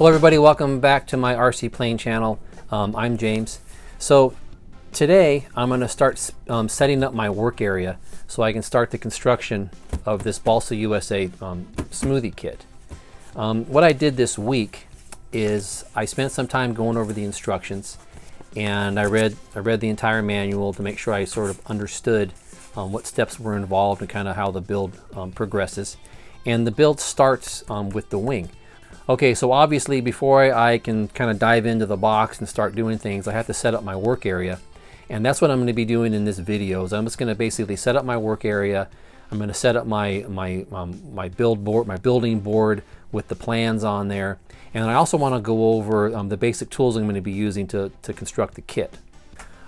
Hello everybody, welcome back to my RC Plane channel. I'm James. So today I'm going to start setting up my work area so I can start the construction of this Balsa USA Smoothie kit. What I did this week is I spent some time going over the instructions, and I read the entire manual to make sure I sort of understood what steps were involved and kind of how the build progresses. And the build starts with the wing. Okay, so obviously before I can kind of dive into the box and start doing things, I have to set up my work area. And that's what I'm going to be doing in this video. Is I'm just going to basically set up my work area. I'm going to set up my building board with the plans on there. And I also want to go over the basic tools I'm going to be using to construct the kit.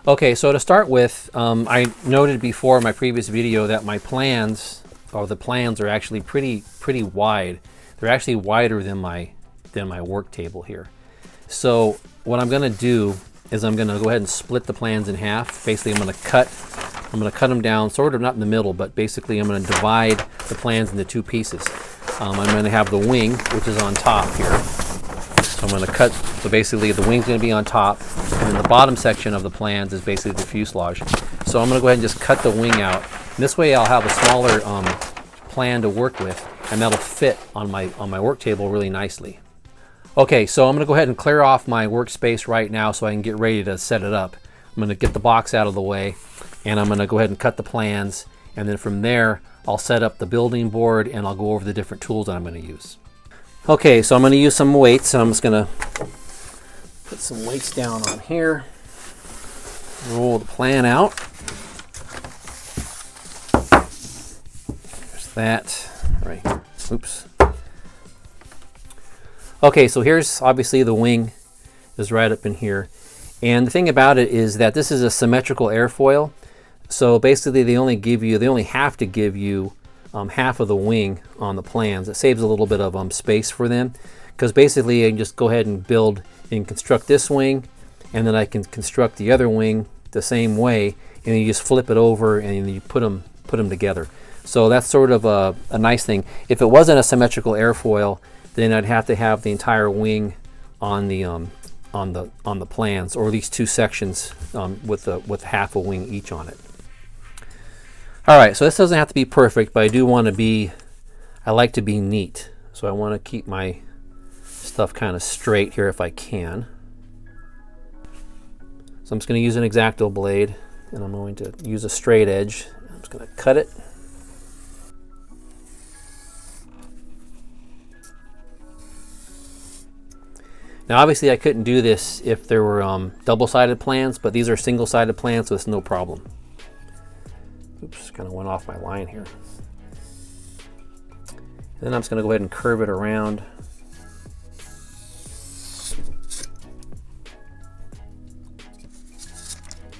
Okay, so to start with, I noted before in my previous video that my plans, or the plans, are actually pretty wide. They're actually wider than my work table here. So what I'm going to do is I'm going to go ahead and split the plans in half. Basically, I'm going to cut them down, sort of not in the middle, but basically I'm going to divide the plans into two pieces. I'm going to have the wing, which is on top here. So I'm going to cut, so basically the wing's going to be on top, and then the bottom section of the plans is basically the fuselage. So I'm going to go ahead and just cut the wing out. And this way I'll have a smaller plan to work with, and that'll fit on my work table really nicely. Okay, so I'm going to go ahead and clear off my workspace right now so I can get ready to set it up. I'm going to get the box out of the way, and I'm going to go ahead and cut the plans, and then from there I'll set up the building board and I'll go over the different tools that I'm going to use. Okay, so I'm going to use some weights. So I'm just going to put some weights down on here, roll the plan out. There's that right here. Oops. Okay, so here's obviously the wing is right up in here. And the thing about it is that this is a symmetrical airfoil. So basically they only have to give you half of the wing on the plans. It saves a little bit of space for them, because basically I can just go ahead and build and construct this wing, and then I can construct the other wing the same way, and then you just flip it over and you put them together. So that's sort of a nice thing. If it wasn't a symmetrical airfoil, then I'd have to have the entire wing on the plans, or these two sections with half a wing each on it. All right, so this doesn't have to be perfect, but I like to be neat. So I want to keep my stuff kind of straight here if I can. So I'm just going to use an X-Acto blade, and I'm going to use a straight edge. I'm just going to cut it. Now obviously I couldn't do this if there were double-sided plans, but these are single-sided plans, so it's no problem. Oops, kind of went off my line here. And then I'm just going to go ahead and curve it around.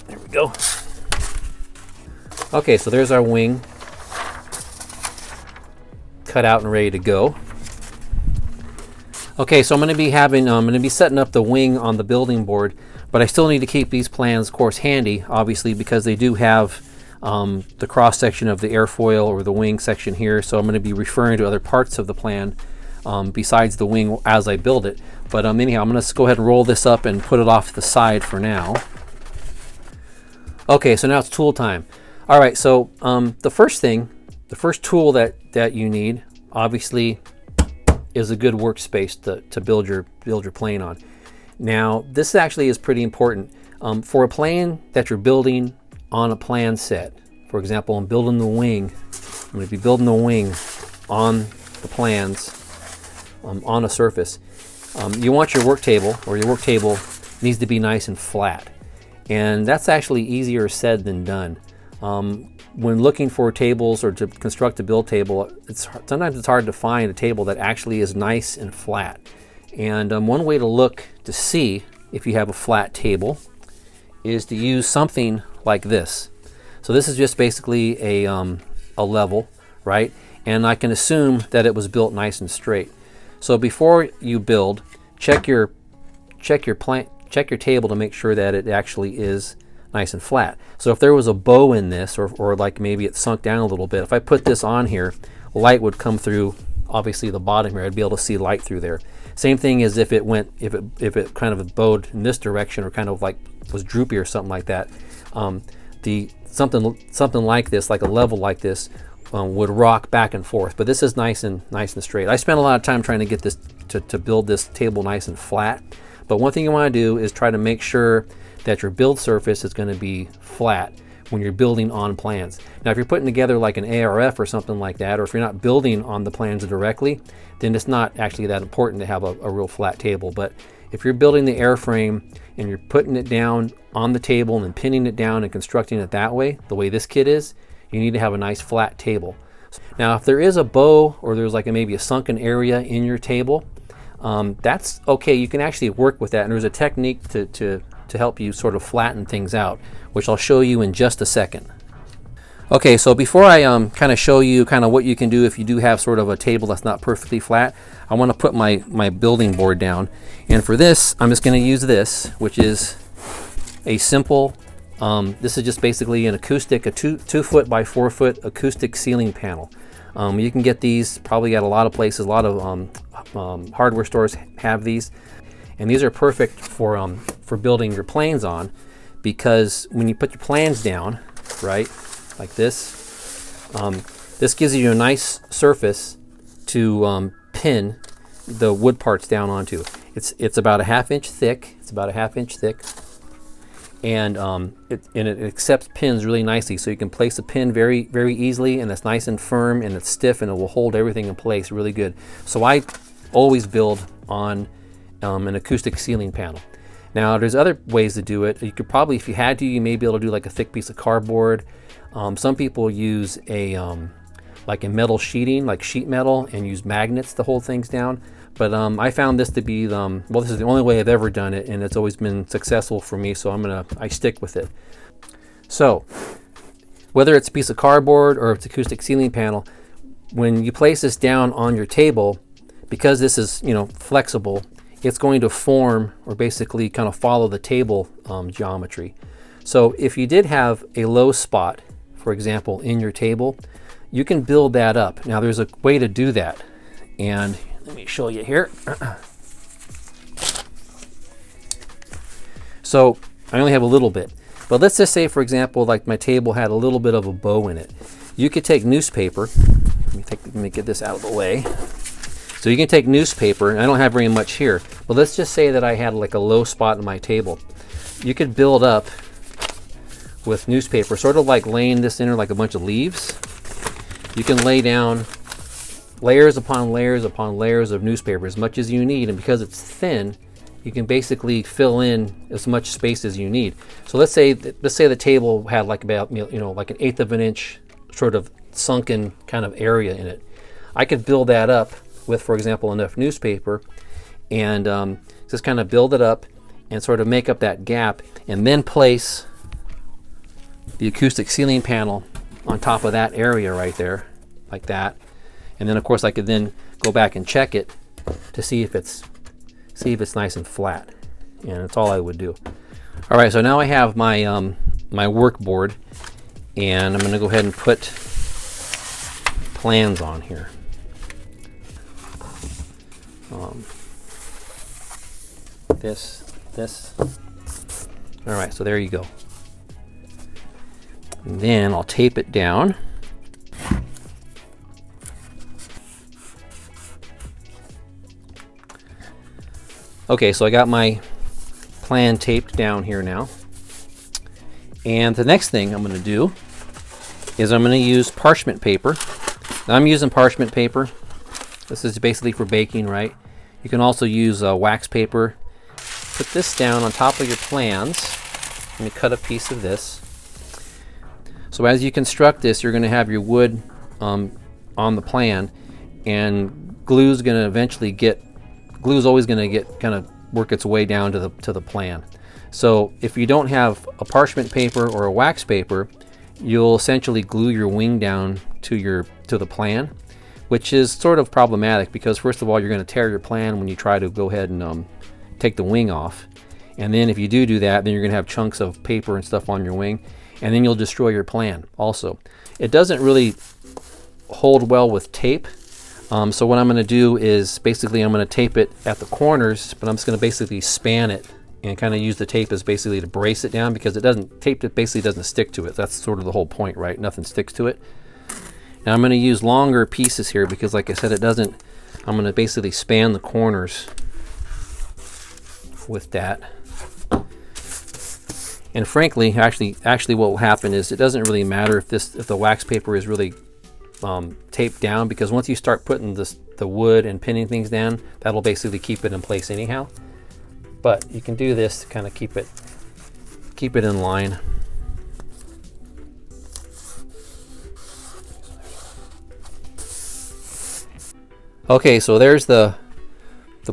There we go. Okay, so there's our wing cut out and ready to go. Okay, so I'm going to be setting up the wing on the building board, but I still need to keep these plans, of course, handy, obviously, because they do have the cross section of the airfoil or the wing section here. So I'm going to be referring to other parts of the plan besides the wing as I build it. But anyhow, I'm going to go ahead and roll this up and put it off to the side for now. Okay, so now it's tool time. All right, so the first tool that you need, obviously, is a good workspace to build your plane on. Now this actually is pretty important for a plane that you're building on a plan set. For example, I'm building the wing. I'm going to be building the wing on the plans on a surface. You want your work table, or your work table needs to be nice and flat, and that's actually easier said than done. When looking for tables or to construct a build table, sometimes it's hard to find a table that actually is nice and flat. And one way to look to see if you have a flat table is to use something like this. So this is just basically a level, right? And I can assume that it was built nice and straight. So before you build, check your table to make sure that it actually is nice and flat. So if there was a bow in this, or like maybe it sunk down a little bit, if I put this on here, light would come through obviously the bottom here, I'd be able to see light through there. Same thing as if it went, if it kind of bowed in this direction, or kind of like was droopy or something like that. Something like this, like a level like this, would rock back and forth. But this is nice and straight. I spent a lot of time trying to get this to build this table nice and flat. But one thing you want to do is try to make sure that your build surface is going to be flat when you're building on plans. Now, if you're putting together like an ARF or something like that, or if you're not building on the plans directly, then it's not actually that important to have a real flat table. But if you're building the airframe and you're putting it down on the table and then pinning it down and constructing it that way, the way this kit is, you need to have a nice flat table. Now, if there is a bow, or there's like maybe a sunken area in your table, that's okay. You can actually work with that, and there's a technique to help you sort of flatten things out, which I'll show you in just a second. Okay, so before I kind of show you kind of what you can do if you do have sort of a table that's not perfectly flat, I want to put my building board down. And for this, I'm just going to use this, which is a simple, this is just basically an acoustic, a 2 foot by 4 foot acoustic ceiling panel. You can get these probably at a lot of places. A lot of hardware stores have these. And these are perfect for building your planes on, because when you put your plans down, right, like this, this gives you a nice surface to pin the wood parts down onto. It's about a ½ inch thick. It's about a ½ inch thick, and it accepts pins really nicely. So you can place a pin very easily, and it's nice and firm, and it's stiff, and it will hold everything in place really good. So I always build on an acoustic ceiling panel. Now, there's other ways to do it. You could probably, if you had to, you may be able to do like a thick piece of cardboard. Some people use like a metal sheeting, like sheet metal, and use magnets to hold things down. But I found this to be well, this is the only way I've ever done it, and it's always been successful for me. So I stick with it. So whether it's a piece of cardboard or it's acoustic ceiling panel, when you place this down on your table, because this is, you know, flexible, it's going to form, or basically kind of follow the table geometry. So if you did have a low spot, for example, in your table, you can build that up. Now, there's a way to do that, and let me show you here. So I only have a little bit, but let's just say, for example, like my table had a little bit of a bow in it. You could take newspaper. Let me get this out of the way. So you can take newspaper, and I don't have very much here, but let's just say that I had like a low spot in my table. You could build up with newspaper, sort of like laying this in there like a bunch of leaves. You can lay down layers upon layers upon layers of newspaper, as much as you need, and because it's thin, you can basically fill in as much space as you need. So let's say the table had like about, you know, like an 1/8 of an inch sort of sunken kind of area in it. I could build that up with, for example, enough newspaper, and just kind of build it up and sort of make up that gap, and then place the acoustic ceiling panel on top of that area right there, like that. And then, of course, I could then go back and check it to see if it's nice and flat, and that's all I would do. All right, so now I have my my work board, and I'm going to go ahead and put plans on here. This. All right, so there you go. And then I'll tape it down. Okay, so I got my plan taped down here now. And the next thing I'm going to do is I'm going to use parchment paper. Now, I'm using parchment paper. This is basically for baking, right? You can also use wax paper. Put this down on top of your plans. Let me cut a piece of this. So as you construct this, you're going to have your wood on the plan, and glue's going to eventually glue's always going to get kind of work its way down to the plan. So if you don't have a parchment paper or a wax paper, you'll essentially glue your wing down to the plan, which is sort of problematic, because first of all, you're going to tear your plan when you try to go ahead and take the wing off. And then if you do that, then you're going to have chunks of paper and stuff on your wing, and then you'll destroy your plan also. It doesn't really hold well with tape. So what I'm going to do is basically I'm going to tape it at the corners, but I'm just going to basically span it and kind of use the tape as basically to brace it down, because it doesn't, tape it basically doesn't stick to it. That's sort of the whole point, right? Nothing sticks to it. Now I'm going to use longer pieces here because, like I said, it doesn't, I'm going to basically span the corners with that. And frankly, actually what will happen is it doesn't really matter if the wax paper is really taped down, because once you start putting the wood and pinning things down, that'll basically keep it in place anyhow. But you can do this to kind of keep it in line. Okay, so there's the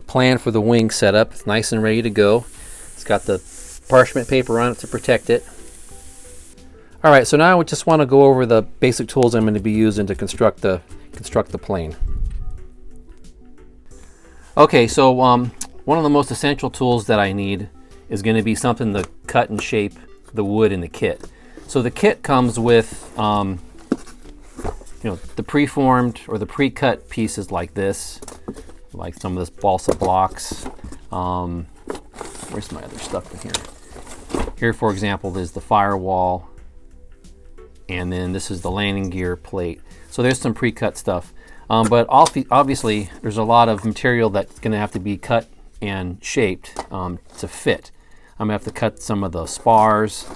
plan for the wing setup. It's nice and ready to go. It's got the parchment paper on it to protect it. All right, so now I just want to go over the basic tools I'm going to be using to construct the plane. Okay, so one of the most essential tools that I need is going to be something to cut and shape the wood in the kit. So the kit comes with the preformed or the pre-cut pieces like this, like some of this balsa blocks. Where's my other stuff in here? Here, for example, there's the firewall, and then this is the landing gear plate. So there's some pre-cut stuff. But obviously, there's a lot of material that's going to have to be cut and shaped to fit. I'm going to have to cut some of the spars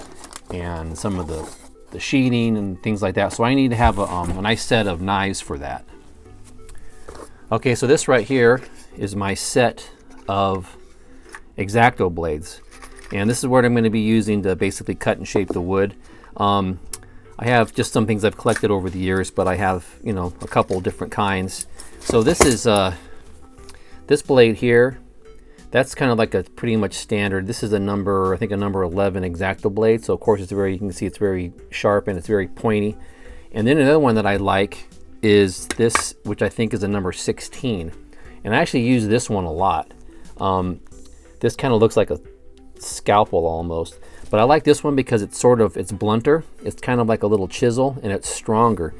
and some of the sheeting and things like that. So I need to have a nice set of knives for that. Okay, so this right here is my set of X-Acto blades. And this is what I'm going to be using to basically cut and shape the wood. I have just some things I've collected over the years, but I have, a couple different kinds. So this is this blade here. That's kind of like a pretty much standard. This is a number, I think a number 11 X-Acto blade. So of course you can see it's very sharp and it's very pointy. And then another one that I like is this, which I think is a number 16. And I actually use this one a lot. This kind of looks like a scalpel almost. But I like this one because it's blunter. It's kind of like a little chisel, and it's stronger.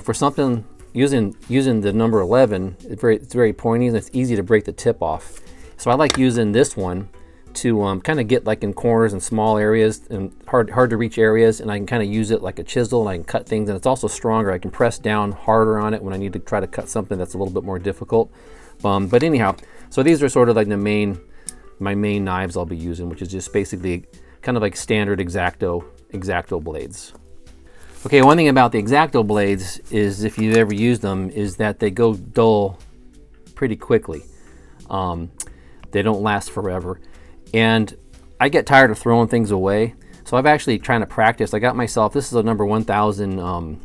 For something using the number 11, it's very pointy and it's easy to break the tip off. So I like using this one to kind of get like in corners and small areas and hard to reach areas, and I can kind of use it like a chisel, and I can cut things, and it's also stronger. I can press down harder on it when I need to try to cut something that's a little bit more difficult. But anyhow, so these are sort of like my main knives I'll be using, which is just basically kind of like standard X-Acto blades. Okay, one thing about the X-Acto blades is, if you've ever used them, is that they go dull pretty quickly. They don't last forever. And I get tired of throwing things away. So I've actually trying to practice. I got myself, this is a number 1000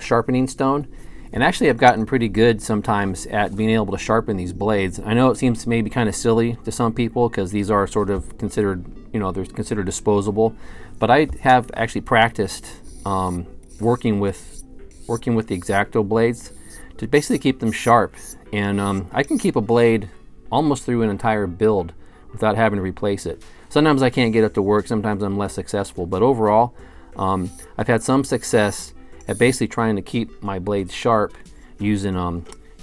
sharpening stone. And actually I've gotten pretty good sometimes at being able to sharpen these blades. I know it seems maybe kind of silly to some people because these are sort of considered, they're considered disposable. But I have actually practiced working with the X-Acto blades to basically keep them sharp. And I can keep a blade almost through an entire build without having to replace it. Sometimes I can't get it to work, sometimes I'm less successful. But overall, I've had some success at basically trying to keep my blades sharp using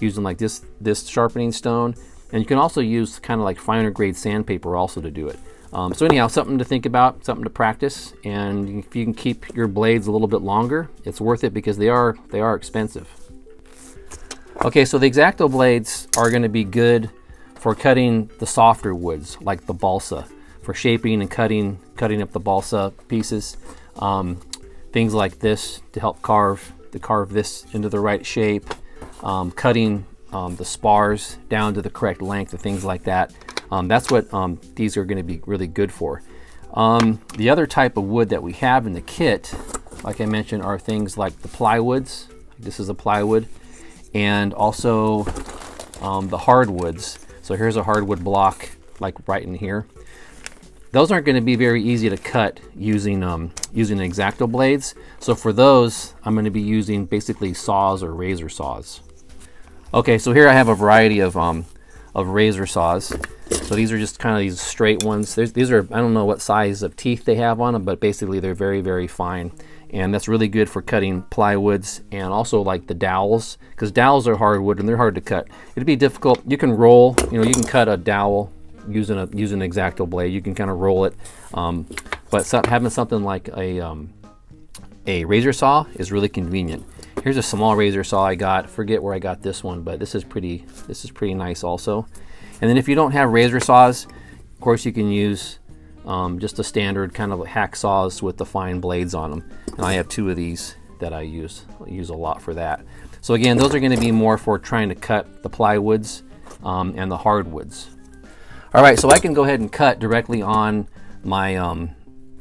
like this sharpening stone. And you can also use kind of like finer grade sandpaper also to do it. So anyhow, something to think about, something to practice, and if you can keep your blades a little bit longer, it's worth it because they are expensive. Okay, so the X-Acto blades are going to be good for cutting the softer woods like the balsa, for shaping and cutting up the balsa pieces. Things like this to help carve this into the right shape, cutting the spars down to the correct length and things like that. That's what these are going to be really good for. The other type of wood that we have in the kit, like I mentioned, are things like the plywoods. This is a plywood, and also the hardwoods. So here's a hardwood block, like right in here. Those aren't going to be very easy to cut using X-Acto blades. So for those, I'm going to be using basically saws or razor saws. Okay, so here I have a variety of razor saws. So these are just kind of these straight ones. These are, I don't know what size of teeth they have on them, but basically they're very, very fine. and that's really good for cutting plywoods and also like the dowels, because dowels are hardwood and they're hard to cut. It'd be difficult. You can roll, you know, you can cut a dowel using an X-Acto blade. You can kind of roll it, but having something like a razor saw is really convenient. Here's a small razor saw I got. Forget where I got this one, but this is pretty nice also. And then if you don't have razor saws, of course you can use just a standard kind of hack saws with the fine blades on them. And I have 2 of these that I use a lot for that. So again, those are going to be more for trying to cut the plywoods and the hardwoods. All right, so I can go ahead and cut directly on my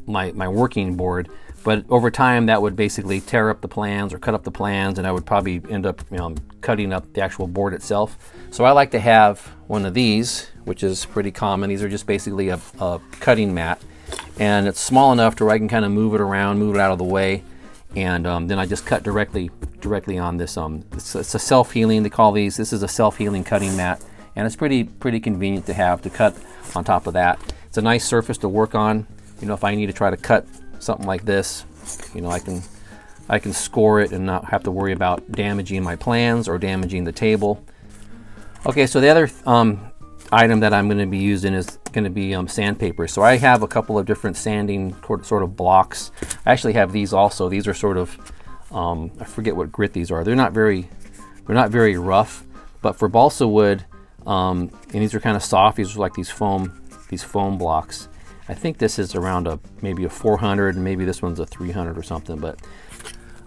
my working board, but over time that would basically tear up the plans or cut up the plans, and I would probably end up cutting up the actual board itself. So I like to have one of these, which is pretty common. These are just basically a cutting mat, and it's small enough to where I can kind of move it around, move it out of the way, and then I just cut directly on this. It's a self-healing, they call these. This is a self-healing cutting mat, and it's pretty convenient to have to cut on top of that. It's a nice surface to work on. You know, if I need to try to cut something like this, you know, I can score it and not have to worry about damaging my plans or damaging the table. Okay, so the other item that I'm going to be using is going to be sandpaper. So I have a couple of different sanding sort of blocks. I actually have these also. These are sort of I forget what grit these are. They're not very rough, but for balsa wood, and these are kind of soft. These are like these foam blocks. I think this is around maybe a 400, and maybe this one's a 300 or something. But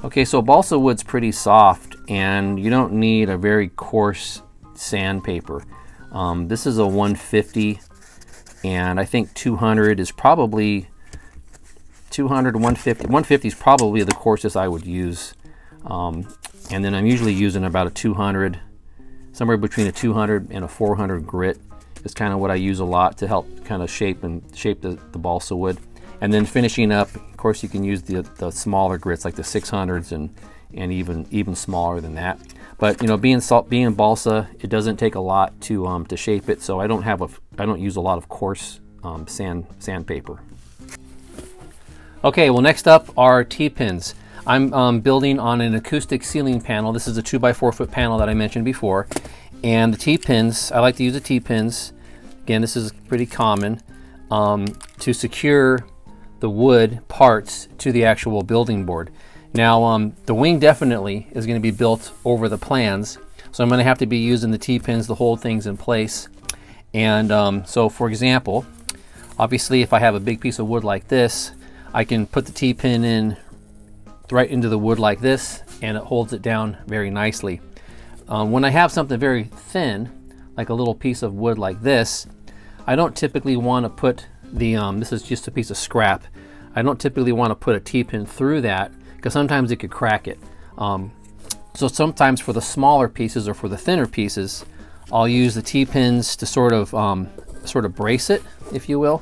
okay, so balsa wood's pretty soft, and you don't need a very coarse sandpaper. This is a 150, and I think 200 is probably 200 to 150. 150 is probably the coarsest I would use, and then I'm usually using about a 200, somewhere between a 200 and a 400 grit. Is kind of what I use a lot to help kind of shape the balsa wood. And then finishing up, of course, you can use the smaller grits like the 600s and even smaller than that. But you know, being balsa, it doesn't take a lot to shape it, so I don't use a lot of coarse sandpaper. Okay, well, next up are T-pins. I'm building on an acoustic ceiling panel. This is a 2x4 foot panel that I mentioned before. And the T-pins, I like to use the T-pins. Again, this is pretty common to secure the wood parts to the actual building board. Now, the wing definitely is going to be built over the plans, so I'm going to have to be using the T-pins to hold things in place. And so, for example, obviously, if I have a big piece of wood like this, I can put the T-pin in right into the wood like this, and it holds it down very nicely. When I have something very thin, like a little piece of wood like this, I don't typically want to put the, this is just a piece of scrap, I don't typically want to put a T-pin through that because sometimes it could crack it. So sometimes for the smaller pieces or for the thinner pieces, I'll use the T-pins to sort of brace it, if you will.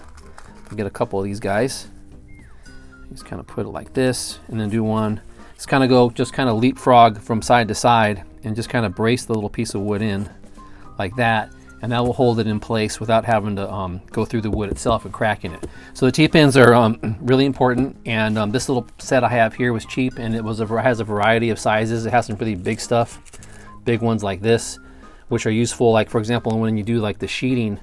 I'll get a couple of these guys. Just kind of put it like this, and then do one. Just kind of leapfrog from side to side, and just kind of brace the little piece of wood in like that, and that will hold it in place without having to go through the wood itself and cracking it. So the T-pins are really important, and this little set I have here was cheap, and it has a variety of sizes. It has some pretty big stuff, big ones like this, which are useful, like for example when you do like the sheeting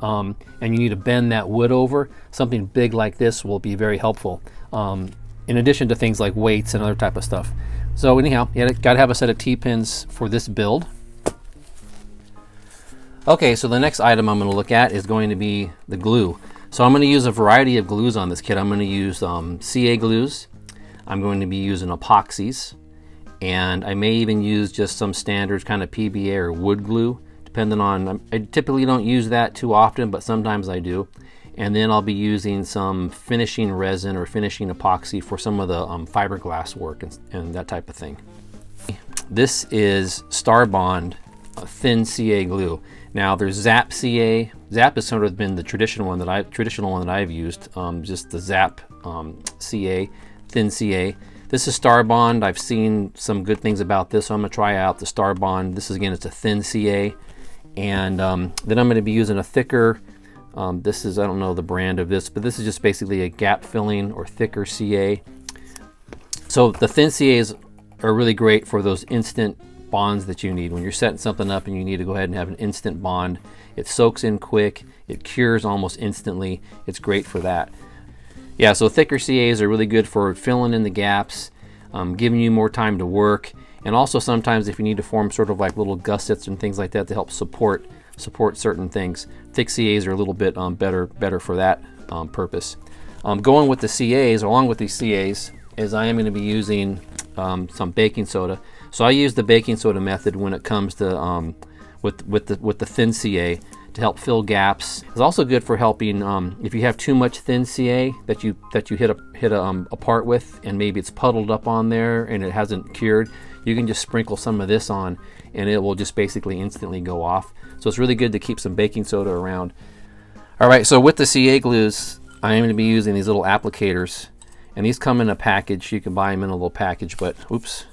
and you need to bend that wood over, something big like this will be very helpful, in addition to things like weights and other type of stuff. So anyhow, you got to have a set of T-pins for this build. Okay, so the next item I'm going to look at is going to be the glue. So I'm going to use a variety of glues on this kit. I'm going to use CA glues. I'm going to be using epoxies, and I may even use just some standard kind of PBA or wood glue, depending on, I typically don't use that too often, but sometimes I do. And then I'll be using some finishing resin or finishing epoxy for some of the fiberglass work and that type of thing. This is Starbond thin CA glue. Now there's Zap CA. Zap has sort of been the traditional one that I've used, just the Zap CA, thin CA. This is Starbond. I've seen some good things about this, so I'm gonna try out the Starbond. This is, again, it's a thin CA. And then I'm gonna be using a thicker, this is, I don't know the brand of this, but this is just basically a gap filling or thicker CA. So the thin CAs are really great for those instant bonds that you need. When you're setting something up and you need to go ahead and have an instant bond, it soaks in quick, it cures almost instantly. It's great for that. Yeah, so thicker CAs are really good for filling in the gaps, giving you more time to work, and also sometimes if you need to form sort of like little gussets and things like that to help support certain things. Thick CAs are a little bit better for that purpose. Going with the CAs, along with these CAs, is I am going to be using some baking soda. So I use the baking soda method when it comes to with the thin CA to help fill gaps. It's also good for helping if you have too much thin CA that you hit a part with, and maybe it's puddled up on there and it hasn't cured. You can just sprinkle some of this on, and it will just basically instantly go off. So it's really good to keep some baking soda around. All right, so with the CA glues, I am going to be using these little applicators, and these come in a package. You can buy them in a little package, but oops.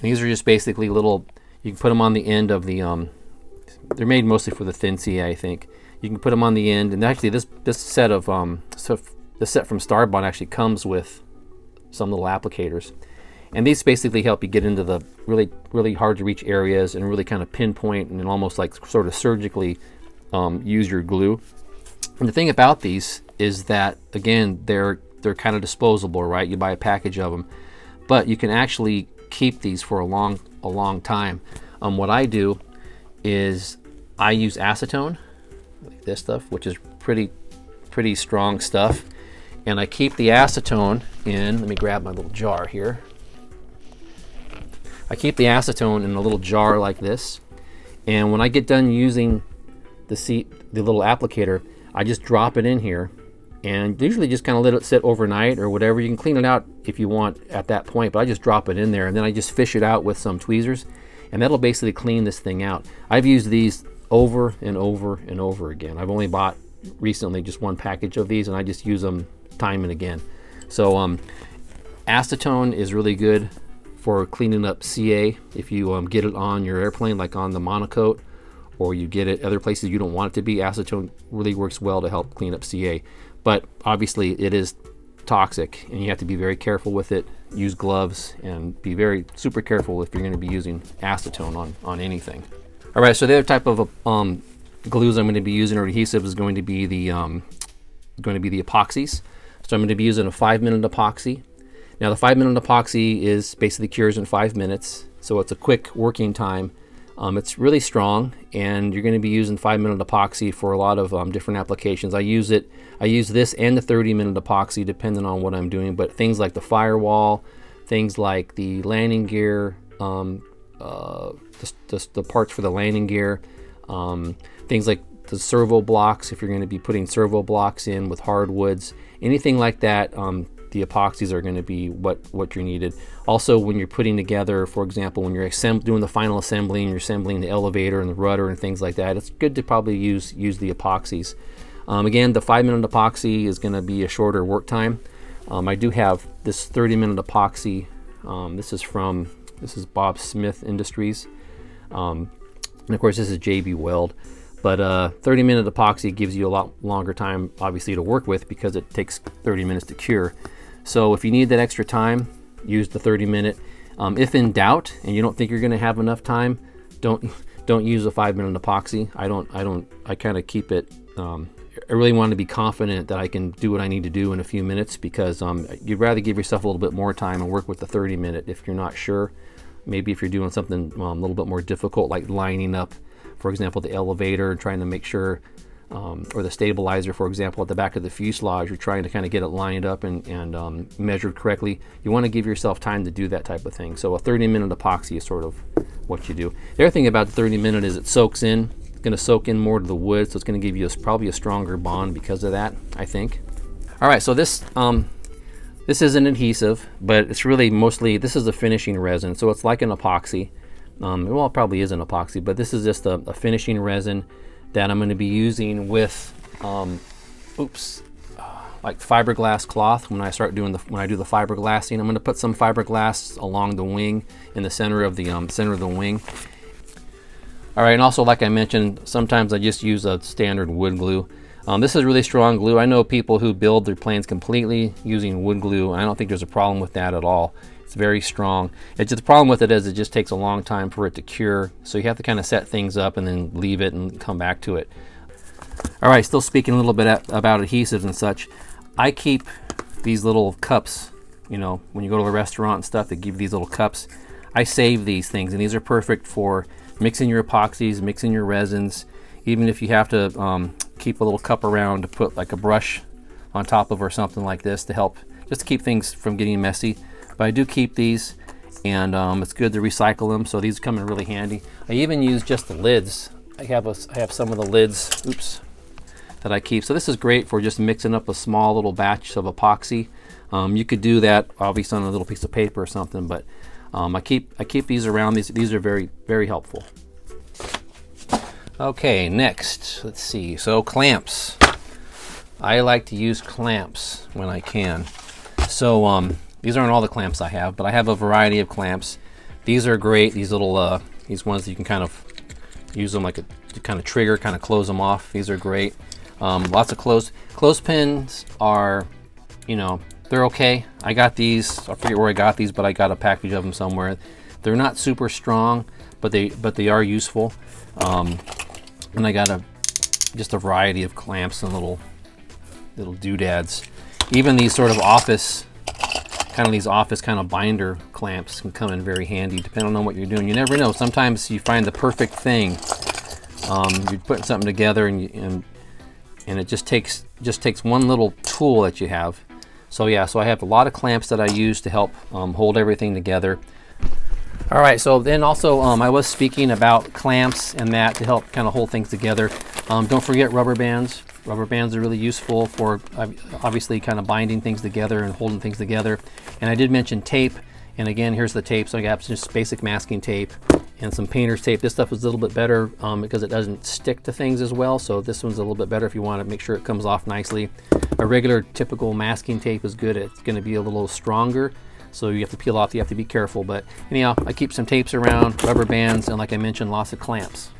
These are just basically little, you can put them on the end of the, they're made mostly for the thin CA, I think. You can put them on the end, and actually this set of, the set from Starbond actually comes with some little applicators. And these basically help you get into the really hard to reach areas and really kind of pinpoint and almost like sort of surgically use your glue. And the thing about these is that, again, they're kind of disposable, right? You buy a package of them, but you can actually keep these for a long time. What I do is I use acetone, like this stuff, which is pretty strong stuff, and I keep the acetone in. Let me grab my little jar here. I keep the acetone in a little jar like this, and when I get done using the little applicator, I just drop it in here, and usually just kind of let it sit overnight or whatever. You can clean it out if you want at that point, but I just drop it in there, and then I just fish it out with some tweezers, and that'll basically clean this thing out. I've used these over and over and over again. I've only bought recently just one package of these, and I just use them time and again. So acetone is really good for cleaning up CA if you get it on your airplane, like on the monokote, or you get it other places you don't want it to be. Acetone really works well to help clean up CA, but obviously it is toxic and you have to be very careful with it. Use gloves and be super careful if you're going to be using acetone on anything. All right, so the other type of glues I'm going to be using, or adhesives, is going to be the epoxies. So I'm going to be using a 5-minute epoxy. Now the 5-minute epoxy is basically cures in 5 minutes, so it's a quick working time. It's really strong, and you're going to be using 5-minute epoxy for a lot of different applications. I use this and the 30-minute epoxy depending on what I'm doing, but things like the firewall, things like the landing gear, the parts for the landing gear, things like the servo blocks, if you're going to be putting servo blocks in with hardwoods, anything like that, the epoxies are going to be what you're needed. Also, when you're putting together, for example, when you're doing the final assembly and you're assembling the elevator and the rudder and things like that, it's good to probably use the epoxies. Again, the 5-minute epoxy is going to be a shorter work time. I do have this 30-minute epoxy. This is Bob Smith Industries, and of course this is JB Weld. But 30-minute epoxy gives you a lot longer time, obviously, to work with because it takes 30 minutes to cure. So if you need that extra time, use the 30-minute. If in doubt and you don't think you're going to have enough time, don't use a 5-minute epoxy. I kind of keep it. I really want to be confident that I can do what I need to do in a few minutes, because you'd rather give yourself a little bit more time and work with the 30-minute if you're not sure. Maybe if you're doing something a little bit more difficult, like lining up, for example, the elevator, trying to make sure, or the stabilizer, for example, at the back of the fuselage, you're trying to kind of get it lined up and measured correctly. You want to give yourself time to do that type of thing. So a 30-minute epoxy is sort of what you do. The other thing about the 30-minute is it soaks in. It's going to soak in more to the wood, so it's going to give you probably a stronger bond because of that, I think. All right, so this is an adhesive, but it's really mostly, this is a finishing resin, so it's like an epoxy. Well, it probably is an epoxy, but this is just a finishing resin that I'm going to be using with, like fiberglass cloth. When I do the fiberglassing, I'm going to put some fiberglass along the wing, in the center of the wing. All right, and also, like I mentioned, sometimes I just use a standard wood glue. This is really strong glue. I know people who build their planes completely using wood glue, and I don't think there's a problem with that at all. It's very strong. It's just, the problem with it is it just takes a long time for it to cure. So you have to kind of set things up and then leave it and come back to it. All right, still speaking a little bit about adhesives and such. I keep these little cups, you know, when you go to the restaurant and stuff, they give you these little cups. I save these things, and these are perfect for mixing your epoxies, mixing your resins. Even if you have to keep a little cup around to put like a brush on top of or something like this to help, just to keep things from getting messy. But I do keep these, and it's good to recycle them, so these come in really handy. I even use just the lids. I have some of the lids, oops, that I keep. So this is great for just mixing up a small little batch of epoxy. You could do that obviously on a little piece of paper or something, but I keep these around. These are very, very helpful. Okay, next, let's see. So clamps. I like to use clamps when I can. So these aren't all the clamps I have, but I have a variety of clamps. These are great. These little these ones that you can kind of use them like a kind of trigger, kind of close them off. These are great. Lots of clothespins are, you know, they're okay. I got these. I forget where I got these, but I got a package of them somewhere. They're not super strong, but they are useful. And I got just a variety of clamps and little doodads. Even these sort of office kind of binder clamps can come in very handy, depending on what you're doing. You never know. Sometimes you find the perfect thing. You're putting something together, and it just takes one little tool that you have. So yeah, so I have a lot of clamps that I use to help hold everything together. All right, so then also I was speaking about clamps and that to help kind of hold things together. Don't forget rubber bands. Rubber bands are really useful for obviously kind of binding things together and holding things together. And I did mention tape, and again, here's the tape. So I got just basic masking tape and some painter's tape. This stuff is a little bit better because it doesn't stick to things as well. So this one's a little bit better if you want to make sure it comes off nicely. A regular typical masking tape is good. It's going to be a little stronger, so you have to peel off. You have to be careful. But anyhow, I keep some tapes around, rubber bands, and like I mentioned, lots of clamps.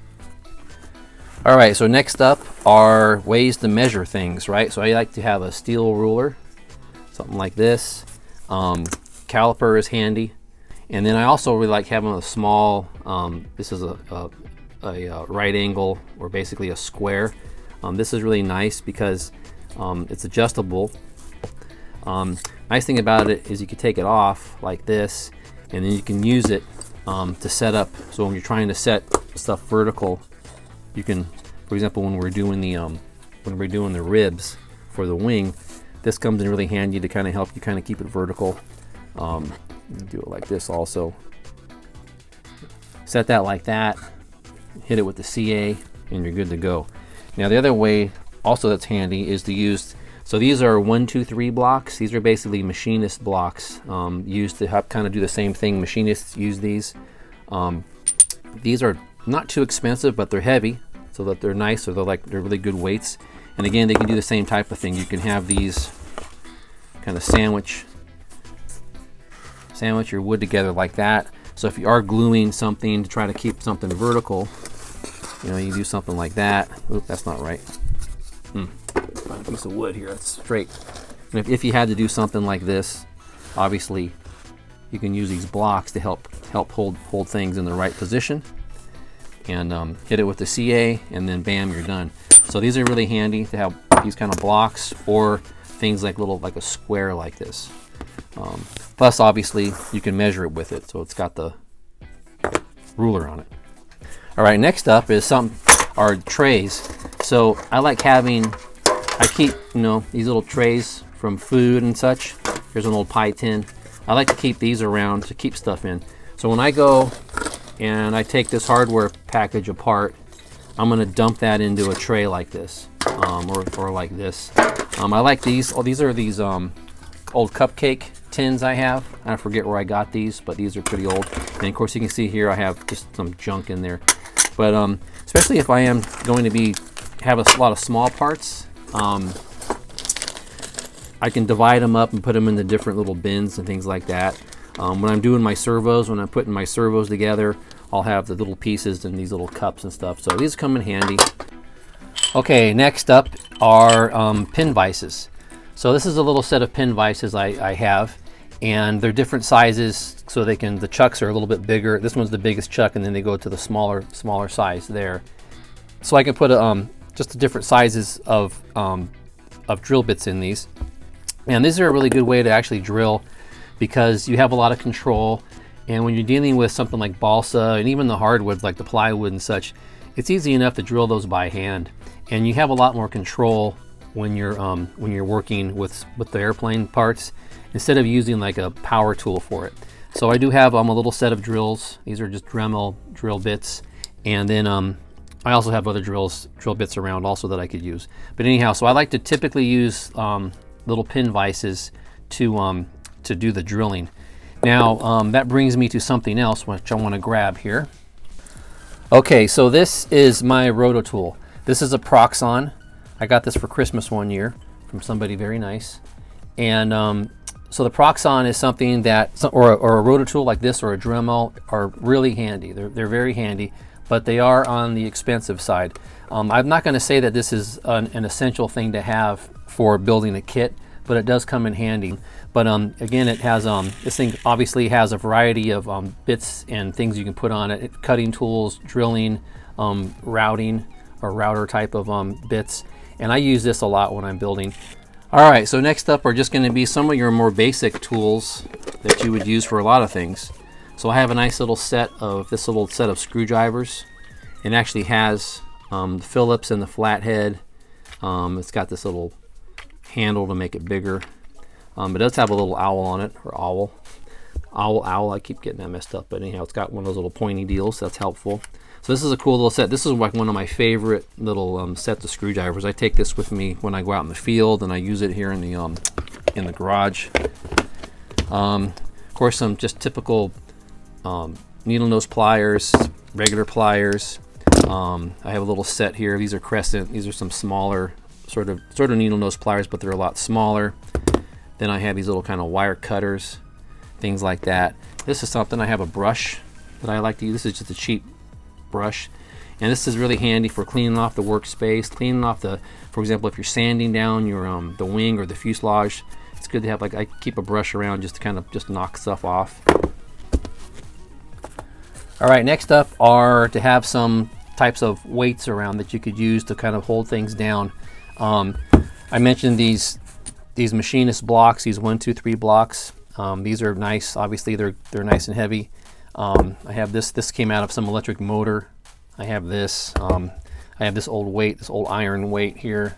All right, so next up are ways to measure things, right? So I like to have a steel ruler, something like this. Caliper is handy. And then I also really like having a small, this is a right angle, or basically a square. This is really nice because it's adjustable. Nice thing about it is you can take it off like this, and then you can use it to set up. So when you're trying to set stuff vertical, you can, for example, when we're doing the ribs for the wing, this comes in really handy to kind of help you kind of keep it vertical. Do it like this also. Set that like that, hit it with the CA, and you're good to go. Now the other way also that's handy is to use, so these are 1, 2, 3 blocks. These are basically machinist blocks used to help kind of do the same thing. Machinists use these. These are not too expensive, but they're heavy, so that they're nice, so they're really good weights. And again, they can do the same type of thing. You can have these kind of sandwich your wood together like that. So if you are gluing something to try to keep something vertical, you know, you do something like that. Oop, that's not right. Find a piece of wood here that's straight. And if you had to do something like this, obviously you can use these blocks to help hold things in the right position, and hit it with the CA, and then bam, you're done. So these are really handy to have, these kind of blocks, or things like a square like this. Plus obviously you can measure it with it, so it's got the ruler on it. All right, next up is are trays. So I like having, I keep, you know, these little trays from food and such. Here's an old pie tin. I like to keep these around to keep stuff in. So when I go and I take this hardware package apart, I'm going to dump that into a tray like this, or like this. I like these. Oh, these are these old cupcake tins I have. I forget where I got these, but these are pretty old. And of course you can see here I have just some junk in there. But especially if I am going to have a lot of small parts, I can divide them up and put them into different little bins and things like that. When I'm doing my servos, when I'm putting my servos together, I'll have the little pieces in these little cups and stuff. So these come in handy. Okay, next up are pin vices. So this is a little set of pin vices I have. and they're different sizes, so they can, the chucks are a little bit bigger. This one's the biggest chuck, and then they go to the smaller size there. So I can put just the different sizes of drill bits in these. And these are a really good way to actually drill, because you have a lot of control. And when you're dealing with something like balsa and even the hardwoods like the plywood and such, it's easy enough to drill those by hand. And you have a lot more control when you're working with the airplane parts, instead of using like a power tool for it. So I do have a little set of drills. These are just Dremel drill bits, and then I also have other drill bits around also that I could use. But anyhow, so I like to typically use little pin vices to do the drilling. Now that brings me to something else which I want to grab here. Okay, so this is my roto tool. This is a Proxxon. I got this for Christmas one year from somebody very nice. And so the Proxxon is something that, or a roto tool like this or a Dremel are really handy. They're very handy, but they are on the expensive side. I'm not going to say that this is an essential thing to have for building a kit, but it does come in handy. But again, it has this thing obviously has a variety of bits and things you can put on it. Cutting tools, drilling, routing or router type of bits. And I use this a lot when I'm building. All right, so next up are just going to be some of your more basic tools that you would use for a lot of things. So I have a nice little set of screwdrivers. It actually has the Phillips and the flathead. It's got this little handle to make it bigger. It does have a little owl on it, or owl. I keep getting that messed up, but anyhow, it's got one of those little pointy deals. That's helpful. So this is a cool little set. This is like one of my favorite little sets of screwdrivers. I take this with me when I go out in the field, and I use it here in the garage. Of course, some just typical needle nose pliers, regular pliers. I have a little set here. These are Crescent. These are some smaller sort of needle nose pliers, but they're a lot smaller. Then I have these little kind of wire cutters, things like that. This is something, I have a brush that I like to use. This is just a cheap brush, and this is really handy for cleaning off the workspace, cleaning off for example, if you're sanding down your the wing or the fuselage. It's good to have, like, I keep a brush around just to kind of just knock stuff off. All right, next up are to have some types of weights around that you could use to kind of hold things down. I mentioned these machinist blocks, these 1, 2, 3 blocks. These are nice. Obviously, they're nice and heavy. I have this. This came out of some electric motor. I have this. I have this old weight, this old iron weight here.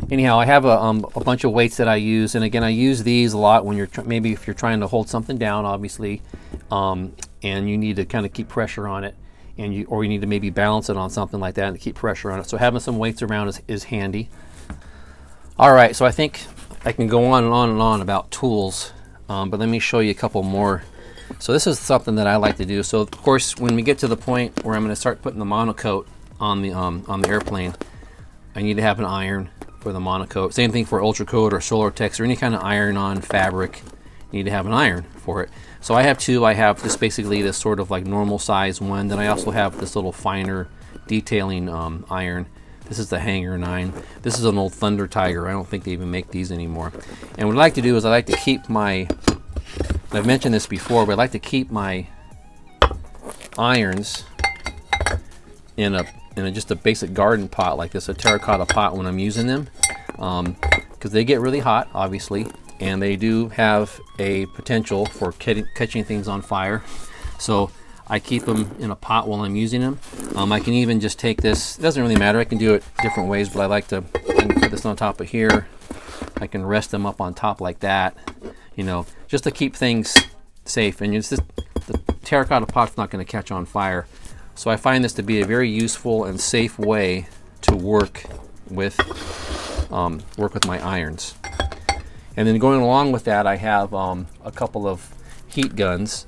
Anyhow, I have a bunch of weights that I use, and again, I use these a lot when maybe if you're trying to hold something down, obviously, and you need to kind of keep pressure on it, or you need to maybe balance it on something like that and keep pressure on it. So having some weights around is handy. All right, so I think I can go on and on and on about tools, but let me show you a couple more. So this is something that I like to do. So of course, when we get to the point where I'm going to start putting the monokote on the airplane, I need to have an iron for the monokote. Same thing for Ultracoat or Solartex or any kind of iron-on fabric. You need to have an iron for it. So I have two. I have this basically this sort of like normal size one. Then I also have this little finer detailing iron. This is the Hanger 9. This is an old Thunder Tiger. I don't think they even make these anymore. And what I like to do is I like to keep my, I've mentioned this before, but I like to keep my irons in just a basic garden pot like this, a terracotta pot, when I'm using them, because they get really hot, obviously, and they do have a potential for catching things on fire. So I keep them in a pot while I'm using them. I can even just take this, it doesn't really matter, I can do it different ways, but I like to put this on top of here. I can rest them up on top like that, you know, just to keep things safe. And it's just, the terracotta pot's not going to catch on fire. So I find this to be a very useful and safe way to work with my irons. And then going along with that, I have a couple of heat guns.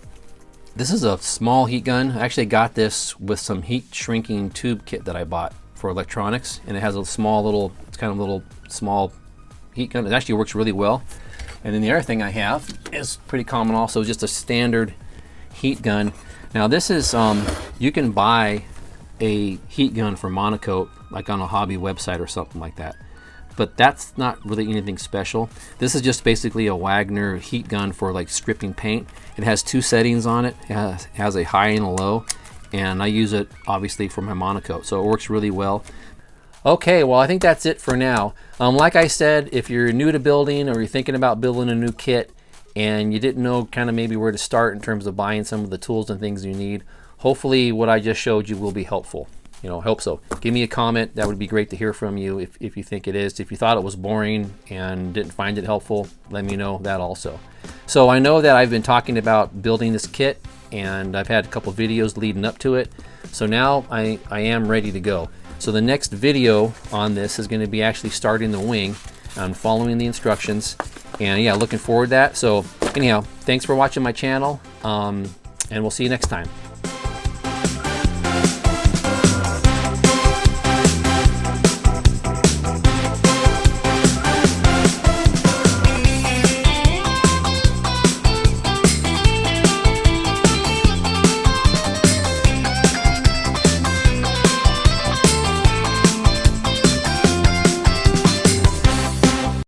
This is a small heat gun. I actually got this with some heat shrinking tube kit that I bought for electronics, and it has a small little, it's kind of little small heat gun. It actually works really well. And then the other thing I have is pretty common also, just a standard heat gun. Now this is, you can buy a heat gun for monokote like on a hobby website or something like that. but that's not really anything special. This is just basically a Wagner heat gun for like stripping paint. It has 2 settings on it. It has a high and a low, and I use it obviously for my monocote, so it works really well. Okay, well, I think that's it for now. Like I said, if you're new to building or you're thinking about building a new kit and you didn't know kind of maybe where to start in terms of buying some of the tools and things you need, hopefully what I just showed you will be helpful. You know, hope so. Give me a comment. That would be great to hear from you if you think it is. If you thought it was boring and didn't find it helpful, let me know that also. So I know that I've been talking about building this kit, and I've had a couple videos leading up to it. So now I am ready to go. So the next video on this is going to be actually starting the wing and following the instructions. And yeah, looking forward to that. So anyhow, thanks for watching my channel, and we'll see you next time.